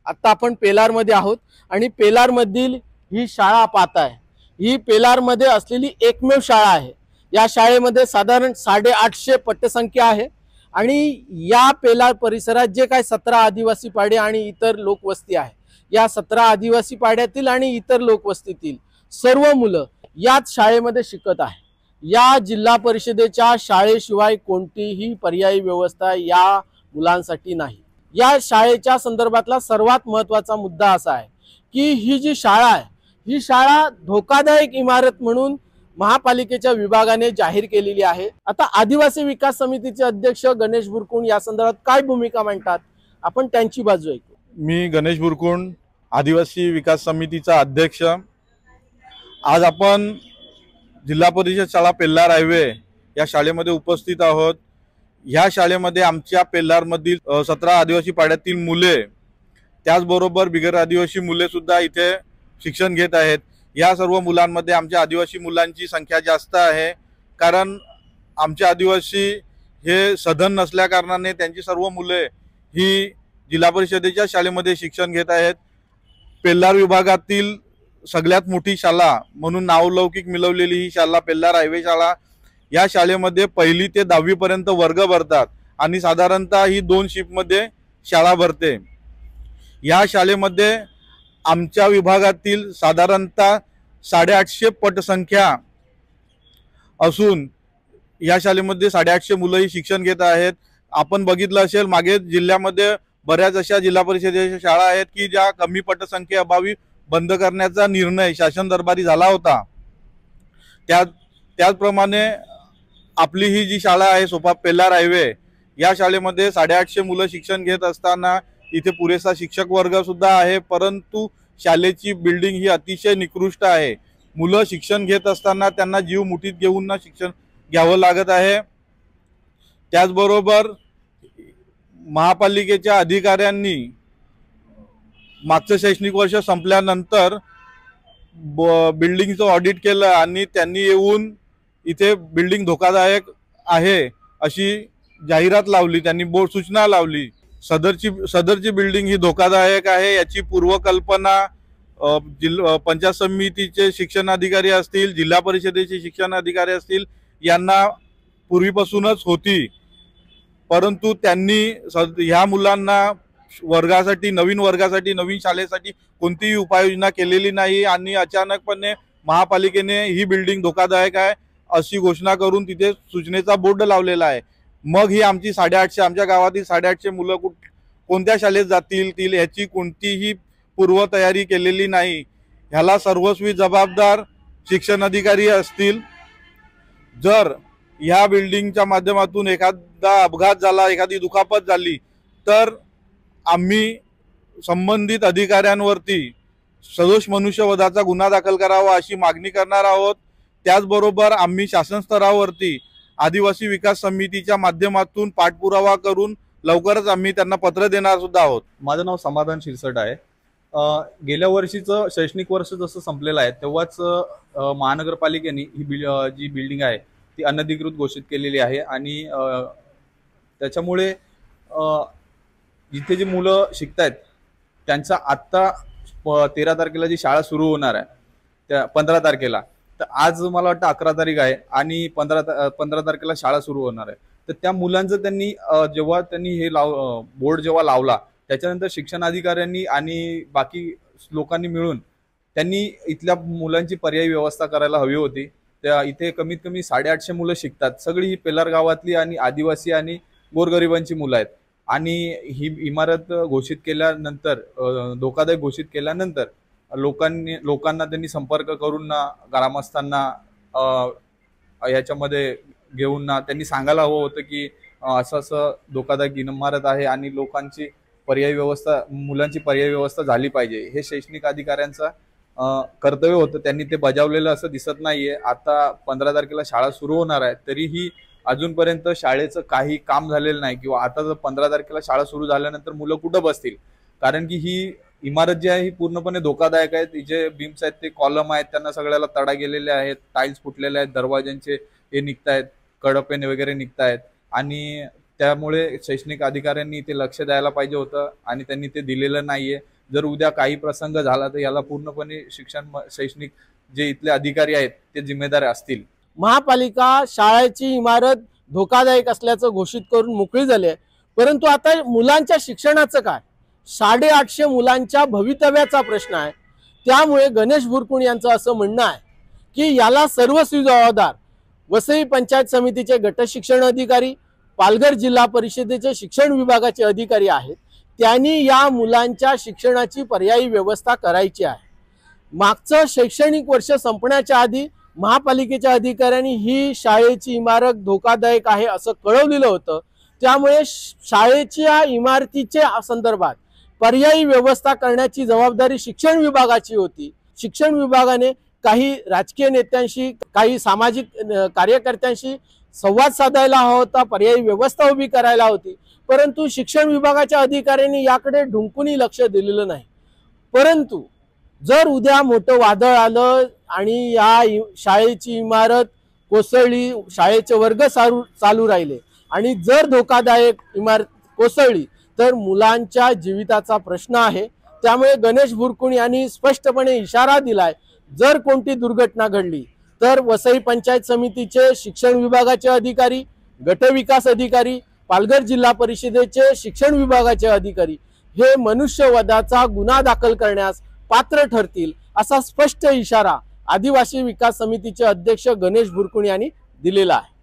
आता आपण पेलारमध्ये आहोत आणि पेलारमधील ही शाळा पाहताय। ही पेलारमध्ये असलेली एकमेव शाळा आहे। या शाळेमध्ये साधारण 850 पटसंख्या आहे आणि या पेलार परिसरात जे काही 17 आदिवासी पाडे आणि इतर लोकवस्ती आहे, या 17 आदिवासी पाड्यातील आणि इतर लोकवस्तीतील सर्व मुलं याच शाळेमध्ये शिकत आहे। या जिल्हा परिषदेच्या शाळेशिवाय कोणतीही पर्यायी व्यवस्था या मुलांसाठी नाही। या शाळेच्या संदर्भातला सर्वात महत्त्वाचा मुद्दा असा आहे की ही जी शाळा आहे, ही शाळा धोकादायक इमारत म्हणून महापालिकेच्या विभागाने जाहीर केलेली आहे। आता आदिवासी विकास समितीचे अध्यक्ष गणेश बुरकुंड या संदर्भात काय भूमिका मांडतात, आपण त्यांची बाजू ऐकू। मी गणेश बुरकुंड, आदिवासी विकास समितीचा अध्यक्ष। आज आपण जिल्हा परिषद शाळा पेल्लार हायवे या शाळेमध्ये उपस्थित आहोत। या शाळेमध्ये आमच्या पेल्लारमधील 17 आदिवासी पाड्यातील मुले, त्याचबरोबर बिगर आदिवासी मुले सुद्धा इथे शिक्षण घेत आहेत। या सर्व मुलांमध्ये आमच्या आदिवासी मुलांची संख्या जास्त आहे, कारण आमच्या आदिवासी हे सधन नसल्या कारणाने त्यांची सर्व मुले ही जिल्हा परिषदेच्या शाळेमध्ये शिक्षण घेत आहेत। पेल्लार विभागातील सगळ्यात मोठी शाळा म्हणून नावलौकिक मिळवलेली ही शाळा पेल्लार हायवे शाळा। या शाळेमध्ये 1ली ते 10वी पर्यंत वर्ग भरतात आणि साधारणतः ही 2 शिफ्टमध्ये शाळा भरते। या शाळेमध्ये आमच्या विभागातील साधारणतः 850 पटसंख्या असून या शाळेमध्ये 850 मुलंही शिक्षण घेत आहेत। आपण बघितलं असेल, मागे जिल्ह्यामध्ये बऱ्याच अशा जिल्हा परिषदेच्या शाळा आहेत की ज्या कमी पटसंख्येअभावी बंद करण्याचा निर्णय शासन दरबारी झाला होता। त्याचप्रमाणे आपली ही जी शाळा आहे सोपा पेल्लार हायवे, या शाळेमध्ये 850 मुलं शिक्षण घेत असताना इथे पुरेसा शिक्षक वर्ग सुद्धा आहे, परंतु शाळेची बिल्डिंग ही अतिशय निकृष्ट आहे। मुलं शिक्षण घेत असताना त्यांना जीव मुठीत घेऊन शिक्षण घ्यावं लागत आहे। त्याचबरोबर महापालिकेच्या अधिकाऱ्यांनी मागचं शैक्षणिक वर्ष संपल्यानंतर बिल्डिंगचं ऑडिट केलं आणि त्यांनी येऊन इथे बिल्डिंग धोकादायक आहे अशी जाहिरात लावली, त्यांनी बोर्ड सूचना लावली। सदरची बिल्डिंग ही धोकादायक आहे याची पूर्वकल्पना पंचायत समितीचे शिक्षण अधिकारी असतील, जिल्हा परिषदेचे शिक्षण अधिकारी असतील यांना पूर्वीपासूनच होती, परंतु त्यांनी ह्या मुलांना नवीन वर्गासाठी नवीन शाळेसाठी कोणतीही उपाययोजना केलेली नाही आणि अचानकपणे महापालिकेने ही बिल्डिंग धोकादायक आहे अशी घोषणा करून तिथे सूचनेचा बोर्ड लावलेला आहे। मग ही आमची 850 आमच्या गावातील 850 मुलं कोणत्या शाळेत जातील याची कोणतीही पूर्वतयारी केलेली नाही। ह्याला सर्वस्वी जबाबदार शिक्षण अधिकारी असतील। जर ह्या बिल्डिंगच्या माध्यमातून एखादा अपघात झाला, एखादी दुखापत झाली तर आम्ही संबंधित अधिकाऱ्यांवरती सदोष मनुष्यवधाचा गुन्हा दाखल करावा अशी मागणी करणार आहोत। त्याचबरोबर आम्ही शासन स्तरावरती आदिवासी विकास समितीच्या माध्यमातून पाठपुरावा करून लवकरच आम्ही त्यांना पत्र देणार सुद्धा आहोत। माझं नाव समाधान शिरसट आहे। गेल्या वर्षीचं शैक्षणिक वर्ष जसं संपलेलं आहे तेव्हाच महानगरपालिकेने ही जी बिल्डिंग आहे ती अनधिकृत घोषित केलेली आहे आणि त्याच्यामुळे जिथे जी मुलं शिकतायत त्यांचा आत्ता 13 तारखेला जी शाळा सुरू होणार आहे त्या 15 तारखेला, तर आज मला वाटतं 11 तारीख आहे आणि 15 तारखेला शाळा सुरू होणार आहे। तर त्या मुलांचं त्यांनी जेव्हा त्यांनी हे बोर्ड जेव्हा लावला त्याच्यानंतर शिक्षण अधिकाऱ्यांनी आणि बाकी लोकांनी मिळून त्यांनी इथल्या मुलांची पर्यायी व्यवस्था करायला हवी होती। त्या इथे कमीत कमी 850 मुलं शिकतात, सगळी ही पेल्लार गावातली आणि आदिवासी आणि गोरगरिबांची मुलं आहेत आणि ही इमारत घोषित केल्यानंतर धोकादायक घोषित केल्यानंतर लोकांना त्यांनी संपर्क करून ग्रामस्थांना याच्यामध्ये घेऊन त्यांनी सांगायला हवं होतं की असं धोकादायक इमारत आहे आणि लोकांची पर्यायी व्यवस्था, मुलांची पर्यायी व्यवस्था झाली पाहिजे। हे शैक्षणिक अधिकाऱ्यांचा कर्तव्य होतं, त्यांनी ते बजावलेलं असं दिसत नाहीये। आता 15 तारखेला शाळा सुरू होणार आहे तरीही अजूनपर्यंत शाळेचं काही काम झालेलं नाही किंवा आता जर 15 तारखेला शाळा सुरू झाल्यानंतर मुलं कुठं बसतील, कारण की ही इमारत जी आहे ही पूर्णपणे धोकादायक आहे। तिचे बीम्स आहेत ते कॉलम आहेत त्यांना सगळ्याला तडा गेलेले आहेत, टाइल्स फुटलेले आहेत, दरवाजांचे हे निघतायत, कडपे वगैरे निघतायत आणि त्यामुळे शैक्षणिक अधिकाऱ्यांनी ते लक्ष द्यायला पाहिजे होतं आणि त्यांनी ते दिलेलं नाहीये। जर उद्या काही प्रसंग झाला तर याला पूर्णपणे शैक्षणिक जे इथले अधिकारी आहेत ते जिम्मेदार असतील. महापालिका शाळेची इमारत धोकादायक असल्याचं घोषित करून मोकळी झाली आहे, परंतु आता मुलांच्या शिक्षणाचं काय? 850 मुलांच्या भवितव्याचा प्रश्न आहे. त्यामुळे गणेश बुरकुण यांचं असं म्हणणं आहे की याला सर्वस्वी जबाबदार वसई पंचायत समितीचे गट शिक्षण अधिकारी, पालघर जिल्हा परिषदेचे शिक्षण विभागाचे अधिकारी आहेत. त्यांनी या मुलांच्या शिक्षणाची पर्यायी व्यवस्था करायची आहे. मागचं शैक्षणिक वर्ष संपण्याच्या आधी महापालिकेच्या अधिकाऱ्यांनी ही शाळेची इमारत धोकादायक आहे असं कळवलेलं होतं. त्यामुळे शाळेच्या इमारतीच्या संदर्भात पर्यायी व्यवस्था करण्याची जबाबदारी शिक्षण विभागाची होती. शिक्षण विभागाने काही राजकीय नेत्यांशी, काही सामाजिक कार्यकर्त्यांशी संवाद साधायला हवा होता, पर्यायी व्यवस्था उभी करायला होती, परंतु शिक्षण विभागाच्या अधिकाऱ्यांनी याकडे ढुंकूनही लक्ष दिलेलं नाही. परंतु जर उद्या मोठं वादळ आलं आणि या शाळेची इमारत कोसळली, शाळेचे वर्ग चालू राहिले आणि जर धोकादायक इमारत कोसळली तर मुलांच्या जीविताचा प्रश्न आहे. त्यामुळे गणेश बुरकुण यांनी स्पष्टपणे इशारा दिलाय, जर कोणती दुर्घटना घडली तर वसई पंचायत समितीचे शिक्षण विभागाचे अधिकारी, गटविकास अधिकारी, पालघर जिल्हा परिषदेचे शिक्षण विभागाचे अधिकारी हे मनुष्यवधाचा गुन्हा दाखल करण्यास पात्र ठरतील असा स्पष्ट इशारा आदिवासी विकास समितीचे अध्यक्ष गणेश बुरकुण यांनी दिलेला आहे.